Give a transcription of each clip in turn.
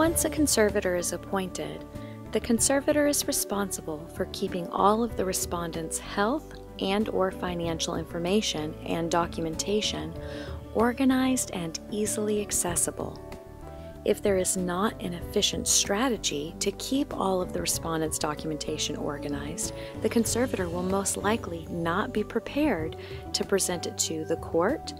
Once a conservator is appointed, the conservator is responsible for keeping all of the respondent's health and/or financial information and documentation organized and easily accessible. If there is not an efficient strategy to keep all of the respondent's documentation organized, the conservator will most likely not be prepared to present it to the court,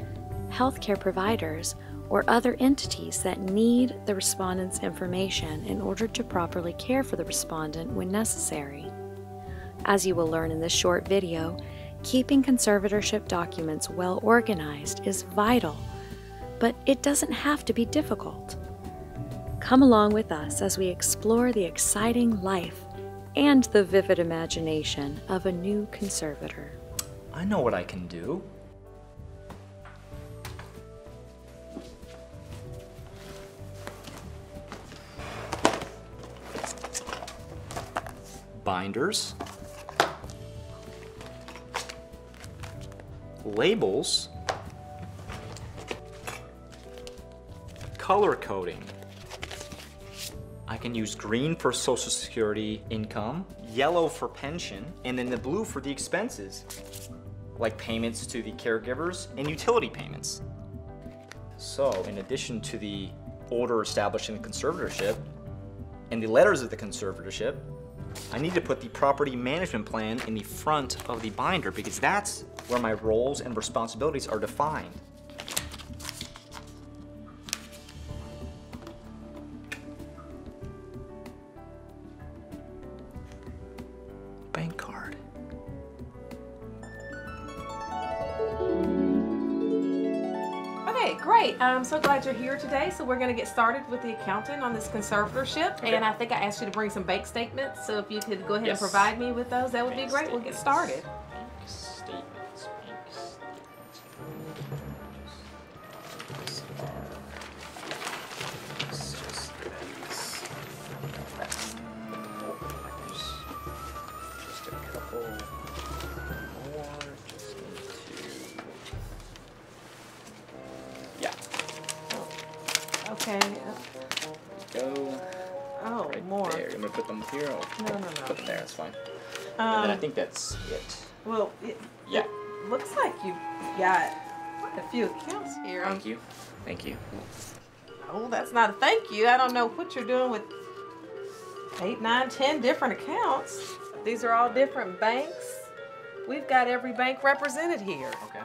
healthcare providers, or other entities that need the respondent's information in order to properly care for the respondent when necessary. As you will learn in this short video, keeping conservatorship documents well organized is vital, but it doesn't have to be difficult. Come along with us as we explore the exciting life and the vivid imagination of a new conservator. I know what I can do. Binders, labels, color coding. I can use green for Social Security income, yellow for pension, and then the blue for the expenses, like payments to the caregivers and utility payments. So, in addition to the order establishing the conservatorship and the letters of the conservatorship, I need to put the property management plan in the front of the binder because that's where my roles and responsibilities are defined. Bank card. Okay, great. I'm so glad you're here today. So we're going to get started with the accountant on this conservatorship. Okay. And I think I asked you to bring some bank statements. So if you could go ahead and Yes. provide me with those, that would be Bank great. We'll get started. Bank statements. Just a couple more. Just need to. Yeah. Okay. Go. Oh, Right more. there. I'm gonna put them here. No. Put them there. That's fine. And then I think that's it. Well, it Yeah. looks like you've got quite a few accounts here. Thank you. Thank you. Oh, that's not a thank you. I don't know what you're doing with 8, 9, 10 different accounts. These are all different banks. We've got every bank represented here. Okay.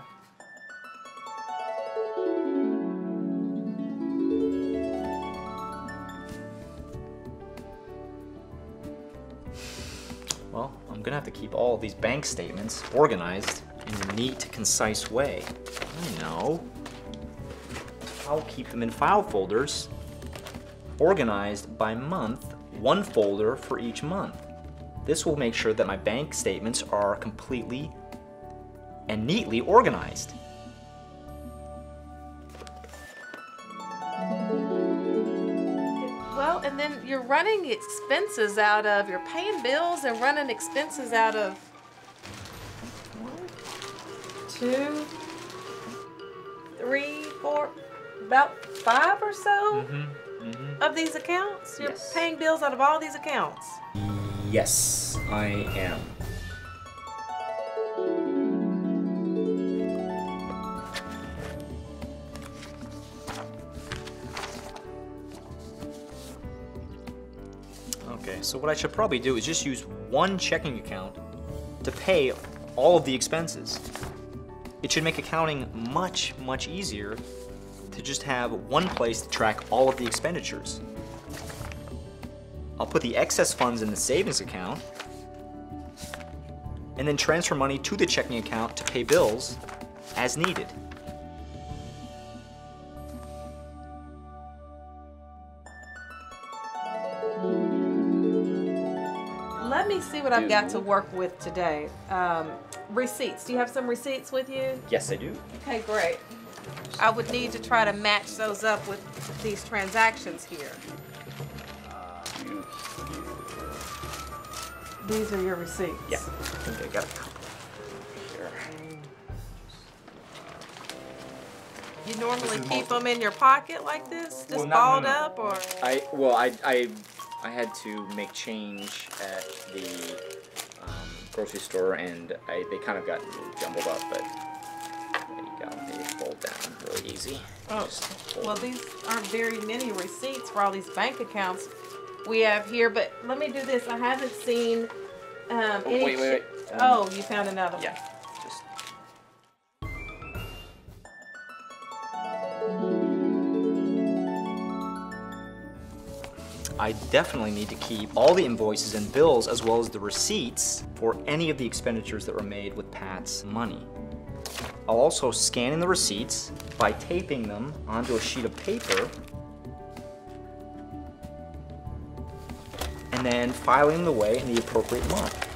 Well, I'm gonna have to keep all of these bank statements organized in a neat, concise way. I know. I'll keep them in file folders, organized by month, one folder for each month. This will make sure that my bank statements are completely and neatly organized. Well, and then you're running expenses out of, you're paying bills and running expenses out of 1, 2, 3, 4, about 5 or so of these accounts? You're Yes. paying bills out of all these accounts? Yes, I am. Okay, so what I should probably do is just use one checking account to pay all of the expenses. It should make accounting much, much easier to just have one place to track all of the expenditures. I'll put the excess funds in the savings account and then transfer money to the checking account to pay bills as needed. Let me see what I've got to work with today. Receipts. Do you have some receipts with you? Yes, I do. Okay, great. I would need to try to match those up with these transactions here. These are your receipts. Yeah, I think I got a couple here. You normally keep them in your pocket like this, just balled up, or? I had to make change at the grocery store, and they kind of got jumbled up, but there you go. They fold down really easy. Oh, well, these aren't very many receipts for all these bank accounts we have here, but let me do this. I haven't seen any. Wait. Oh, you found another one. Yeah. Just. I definitely need to keep all the invoices and bills as well as the receipts for any of the expenditures that were made with Pat's money. I'll also scan in the receipts by taping them onto a sheet of paper and then filing them away in the appropriate month.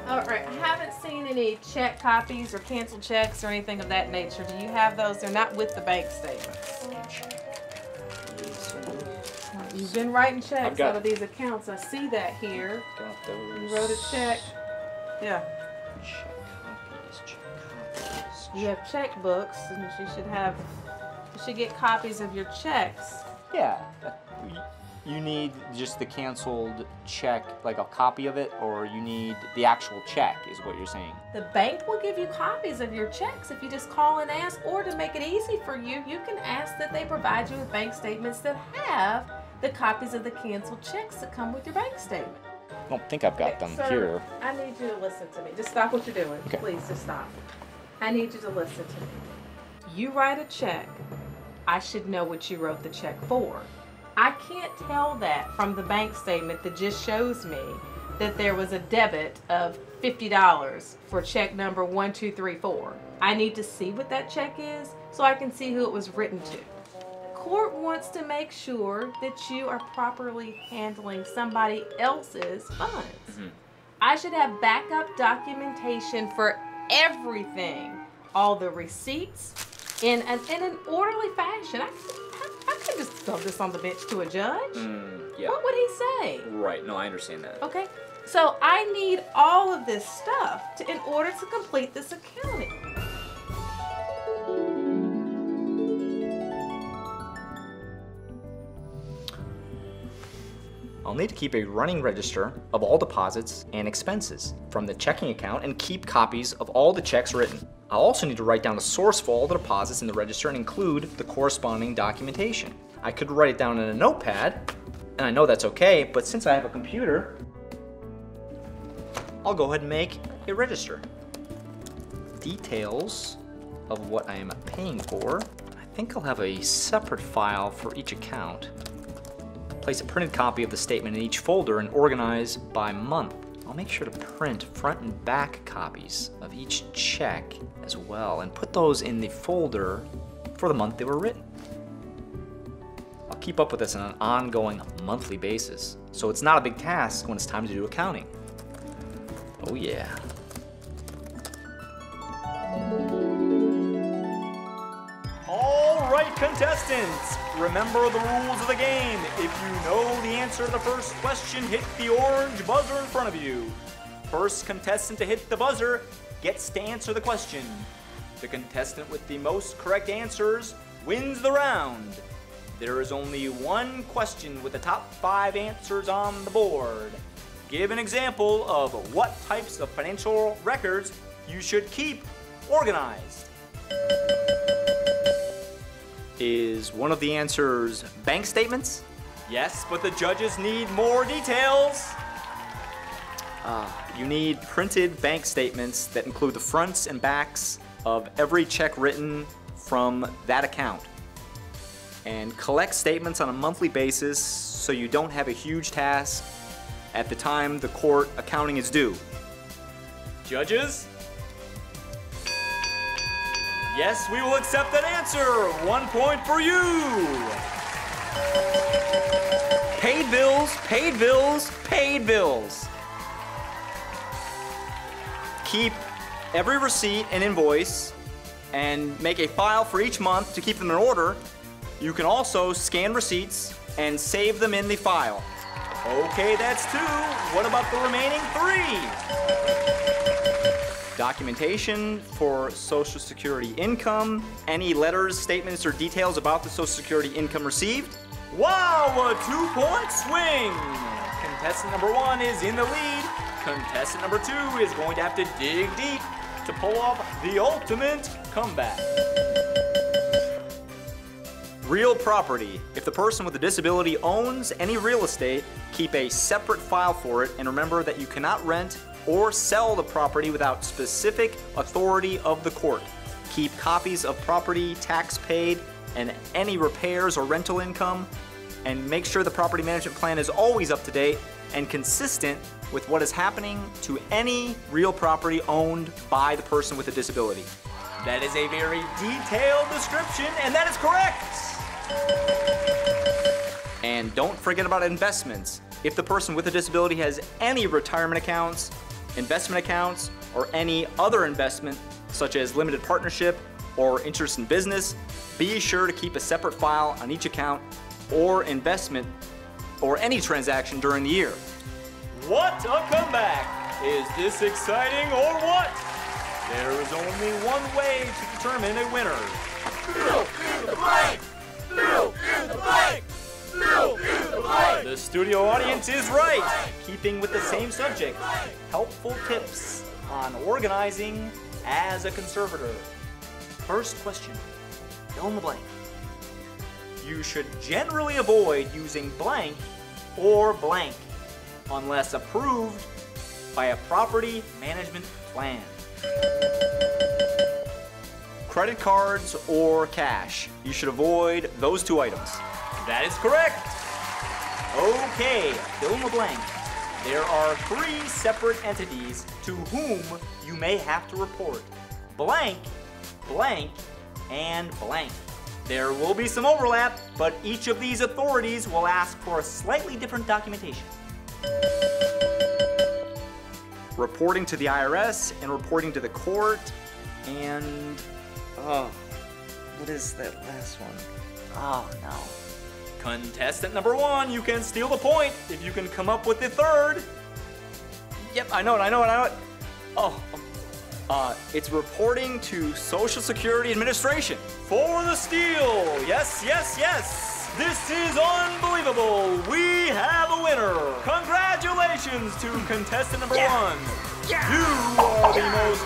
Alright, I haven't seen any check copies or canceled checks or anything of that nature. Do you have those? They're not with the bank statements. You've been writing checks out of these accounts. I see that here. Got those. You wrote a check. Yeah. Check copies. You have checkbooks, and you should get copies of your checks. Yeah. You need just the canceled check, like a copy of it, or you need the actual check, is what you're saying. The bank will give you copies of your checks if you just call and ask, or to make it easy for you, you can ask that they provide you with bank statements that have the copies of the canceled checks that come with your bank statement. I don't think I've got them Sir, here. I need you to listen to me. Just stop what you're doing. Okay. Please, just stop. I need you to listen to me. You write a check, I should know what you wrote the check for. I can't tell that from the bank statement that just shows me that there was a debit of $50 for check number 1234. I need to see what that check is so I can see who it was written to. Court wants to make sure that you are properly handling somebody else's funds. Mm-hmm. I should have backup documentation for everything, all the receipts, in an orderly fashion. I could just throw this on the bench to a judge. Yeah. What would he say? Right, no, I understand that. Okay, so I need all of this stuff in order to complete this accounting. I'll need to keep a running register of all deposits and expenses from the checking account and keep copies of all the checks written. I'll also need to write down the source for all the deposits in the register and include the corresponding documentation. I could write it down in a notepad, and I know that's okay, but since I have a computer, I'll go ahead and make a register. Details of what I am paying for. I think I'll have a separate file for each account. Place a printed copy of the statement in each folder and organize by month. I'll make sure to print front and back copies of each check as well and put those in the folder for the month they were written. I'll keep up with this on an ongoing monthly basis, so it's not a big task when it's time to do accounting. Oh yeah. All right, contestants, remember the rules of the game. If you know the answer to the first question, hit the orange buzzer in front of you. First contestant to hit the buzzer gets to answer the question. The contestant with the most correct answers wins the round. There is only one question with the top 5 answers on the board. Give an example of what types of financial records you should keep organized. Is one of the answers bank statements? Yes, but the judges need more details. You need printed bank statements that include the fronts and backs of every check written from that account. And collect statements on a monthly basis so you don't have a huge task at the time the court accounting is due. Judges? Yes, we will accept that answer. 1 point for you. Paid bills, paid bills, paid bills. Keep every receipt and invoice and make a file for each month to keep them in order. You can also scan receipts and save them in the file. Okay, that's 2. What about the remaining 3? Documentation for Social Security income, any letters, statements, or details about the Social Security income received. Wow, a 2-point swing! Contestant number 1 is in the lead. Contestant number 2 is going to have to dig deep to pull off the ultimate comeback. Real property. If the person with a disability owns any real estate, keep a separate file for it, and remember that you cannot rent or sell the property without specific authority of the court. Keep copies of property tax paid and any repairs or rental income, and make sure the property management plan is always up to date and consistent with what is happening to any real property owned by the person with a disability. That is a very detailed description, and that is correct. And don't forget about investments. If the person with a disability has any retirement accounts, investment accounts, or any other investment, such as limited partnership or interest in business, be sure to keep a separate file on each account or investment or any transaction during the year. What a comeback! Is this exciting or what? There is only one way to determine a winner. Fill in the blank! Fill in the blank! Fill in the blank! The studio audience is right. Keeping with the same subject, helpful tips on organizing as a conservator. First question, fill in the blank. You should generally avoid using blank or blank unless approved by a property management plan. Credit cards or cash. You should avoid those 2 items. That is correct. Okay, fill in the blank. There are 3 separate entities to whom you may have to report. Blank, blank, and blank. There will be some overlap, but each of these authorities will ask for a slightly different documentation. Reporting to the IRS and reporting to the court, and what is that last one? Oh no. Contestant number 1, you can steal the point if you can come up with the 3rd. Yep, I know it. It's reporting to Social Security Administration for the steal. Yes. This is unbelievable. We have a winner. Congratulations to contestant number 1. You are the most